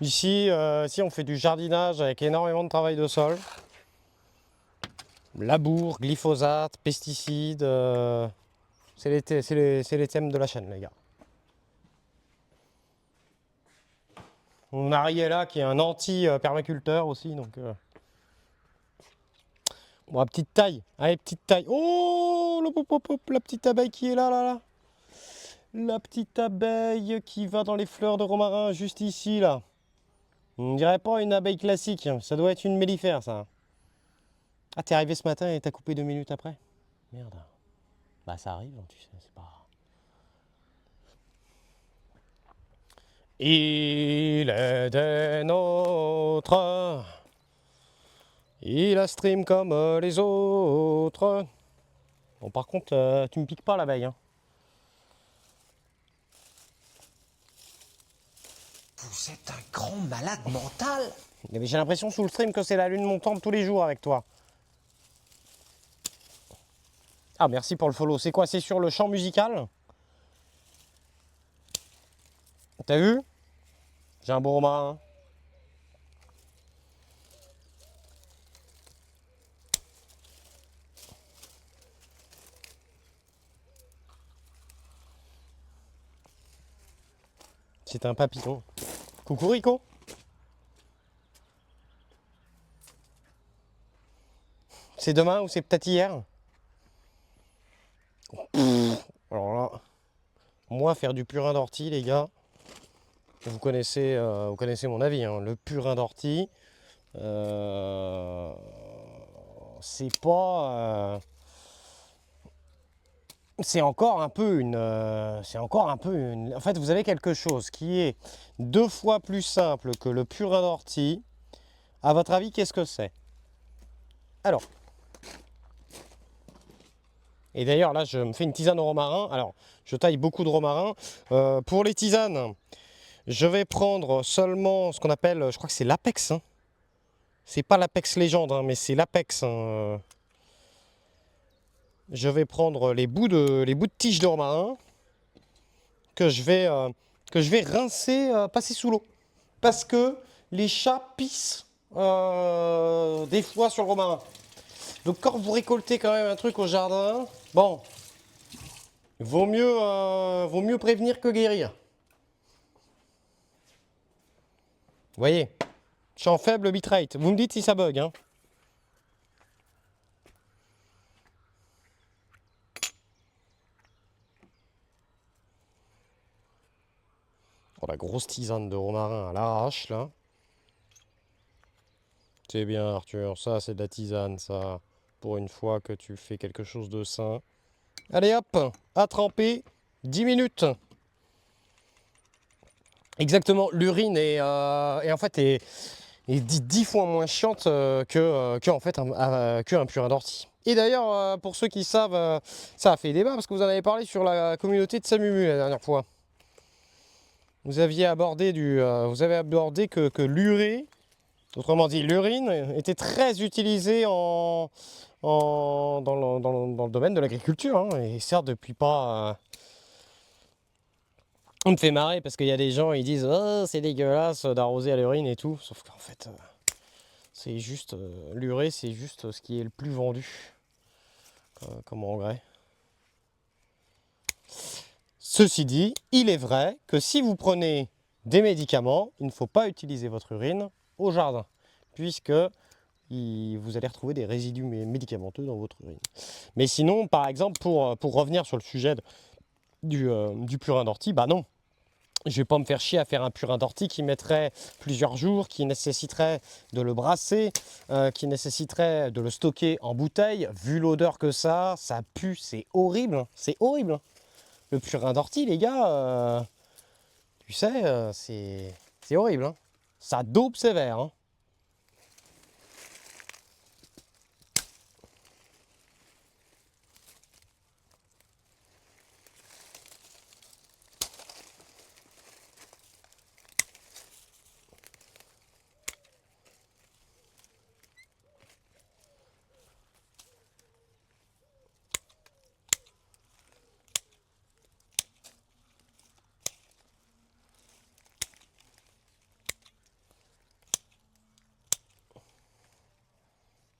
Ici, ici, on fait du jardinage avec énormément de travail de sol. Labour, glyphosate, pesticides. C'est les thèmes de la chaîne, les gars. On a Ariella qui est un anti-permaculteur aussi, donc... Bon, à petite taille. Allez, petite taille. Oh, la petite abeille qui est là, là, là. La petite abeille qui va dans les fleurs de romarin, juste ici, là. On dirait pas une abeille classique, hein. Ça doit être une mellifère, ça. Ah, t'es arrivé ce matin et t'as coupé 2 minutes après? Merde. Bah, ça arrive, hein, tu sais, c'est pas... Il est des nôtres. Il a stream comme les autres. Bon, par contre, tu me piques pas l'abeille, hein. Vous êtes un grand malade mental. Mais j'ai l'impression sous le stream que c'est la lune montante tous les jours avec toi. Ah, merci pour le follow. C'est quoi? C'est sur le champ musical? T'as vu? J'ai un beau romarin. C'est un papillon. Coucou Rico. C'est demain ou c'est peut-être hier? Alors là, moi faire du purin d'ortie, les gars, vous connaissez mon avis, hein. Le purin d'ortie, c'est pas... c'est encore un peu une... En fait, vous avez quelque chose qui est 2 fois plus simple que le purin d'ortie. À votre avis, qu'est-ce que c'est? Alors... Et d'ailleurs, là, je me fais une tisane au romarin. Alors, je taille beaucoup de romarin. Pour les tisanes, je vais prendre seulement ce qu'on appelle, je crois que c'est l'Apex, hein. C'est pas l'Apex légende, hein, mais c'est l'Apex, hein. Je vais prendre les bouts de tiges de romarin que je vais rincer, passer sous l'eau. Parce que les chats pissent des fois sur le romarin. Donc quand vous récoltez quand même un truc au jardin, bon, vaut mieux prévenir que guérir. Vous voyez, champ faible bitrate. Vous me dites si ça bug, hein. Oh, la grosse tisane de romarin à l'arrache, là. C'est bien, Arthur. Ça, c'est de la tisane, ça. Pour une fois que tu fais quelque chose de sain. Allez, hop, à tremper. 10 minutes. Exactement. L'urine est en fait, est 10 fois moins chiante en fait, qu'un purin d'ortie. Et d'ailleurs, pour ceux qui savent, ça a fait débat parce que vous en avez parlé sur la communauté de Samumu la dernière fois. Vous avez abordé que l'urée, autrement dit l'urine, était très utilisée dans le domaine de l'agriculture, hein. Et certes, depuis pas... on me fait marrer parce qu'il y a des gens, ils disent « Oh, c'est dégueulasse d'arroser à l'urine et tout ». Sauf qu'en fait, c'est juste... l'urée, c'est juste ce qui est le plus vendu comme engrais. Ceci dit, il est vrai que si vous prenez des médicaments, il ne faut pas utiliser votre urine au jardin, puisque vous allez retrouver des résidus médicamenteux dans votre urine. Mais sinon, par exemple, pour revenir sur le sujet du purin d'ortie, bah non. Je ne vais pas me faire chier à faire un purin d'ortie qui mettrait plusieurs jours, qui nécessiterait de le brasser, qui nécessiterait de le stocker en bouteille. Vu l'odeur que ça pue, c'est horrible. C'est horrible. Le purin d'ortie, les gars, tu sais, c'est horrible, hein. Ça dope sévère, hein.